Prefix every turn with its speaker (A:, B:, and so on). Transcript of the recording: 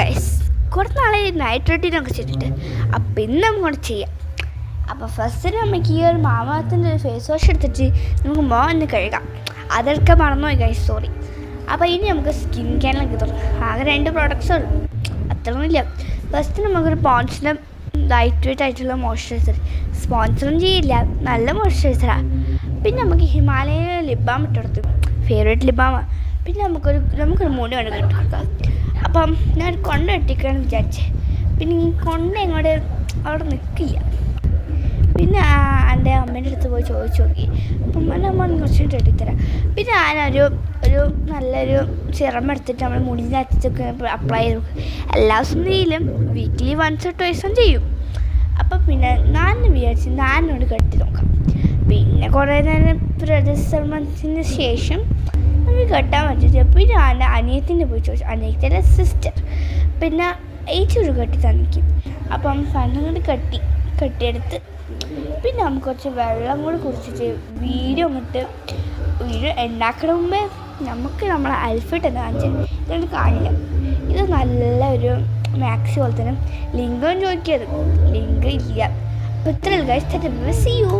A: Guys കുറച്ച് നാളെ night റൊട്ടീനൊക്കെ ചെയ്തിട്ട് അപ്പം ഇന്ന് നമുക്ക് ചെയ്യാം. അപ്പോൾ ഫസ്റ്റ് നമുക്ക് ഈ ഒരു മാമാത്തിൻ്റെ ഒരു ഫേസ് വാഷ് എടുത്തിട്ട് നമുക്ക് ഒന്ന് കഴുകാം. അതൊക്കെ മറന്നുപോയി ഗൈസ്, സോറി. അപ്പോൾ ഇനി നമുക്ക് സ്കിൻ കെയറിലേക്ക് തുടങ്ങാം. ആകെ 2 പ്രോഡക്റ്റ്സേ ഉള്ളൂ, അത്രയൊന്നുമില്ല. ഫസ്റ്റ് നമുക്കൊരു പോൺസിൻ്റെ ലൈറ്റ് വെയിറ്റ് ആയിട്ടുള്ള മോയ്സ്ചറൈസർ, സ്പോൺസറും ചെയ്യില്ല, നല്ല മോയ്സ്ചറൈസറാണ്. പിന്നെ നമുക്ക് ഹിമാലയ ലിപ് ബാം ഇട്ടെടുത്തു, ഫേവറേറ്റ് ലിപ് ബാമാണ്. പിന്നെ നമുക്കൊരു മുടി കൊണ്ട് ഇട്ട് കൊടുക്കാം. അപ്പം ഞാൻ കൊണ്ട ഇട്ടിക്കാന്ന് വിചാരിച്ചേ, പിന്നെ ഈ കൊണ്ട ഇങ്ങോട്ട് അവിടെ നിൽക്കില്ല. പിന്നെ എൻ്റെ അമ്മേൻ്റെ അടുത്ത് പോയി ചോദിച്ചു നോക്കി. അപ്പം എൻ്റെ അമ്മ കുറച്ച് ഇട്ടിത്തരാം. പിന്നെ ഞാനൊരു നല്ലൊരു സിറം എടുത്തിട്ട് നമ്മൾ മുടിൻ്റെ അറ്റത്തൊക്കെ അപ്ലൈ ചെയ്ത് നോക്കും. എല്ലാ ദിവസവും ചെയ്യില്ലും, വീക്ക്ലി 1 or 2 ചെയ്യും. അപ്പം പിന്നെ ഞാൻ വിചാരിച്ച് ഞാനോട് കെട്ടി നോക്കാം. പിന്നെ കുറേ നേരം പരിശ്രമത്തിന് ശേഷം നമുക്ക് കെട്ടാൻ പറ്റില്ല. പിന്നെ എൻ്റെ അനിയത്തിൻ്റെ പോയി ചോദിച്ചു, അനിയത്തിൻ്റെ സിസ്റ്റർ പിന്നെ ഏച്ചൊരു കെട്ടി തന്നിക്കും. അപ്പം കണ്ണുകൊണ്ട് കെട്ടിയെടുത്ത് പിന്നെ നമുക്ക് കുറച്ച് വെള്ളം കൂടി കുടിച്ചിട്ട് വീഡിയോ ഉണ്ടാക്കണ മുമ്പേ നമുക്ക് നമ്മളെ ഔട്ട്ഫിറ്റ് എന്ന് കാണിച്ചാൽ ഇതൊന്നും കാണില്ല. ഇത് നല്ലൊരു മാക്സി പോലെ തന്നെ. ലിങ്കും ചോദിക്കരുത്, ലിങ്ക് ഇല്ല. അപ്പോൾ ഇത്രയും ഗൈസ്, സീ യു.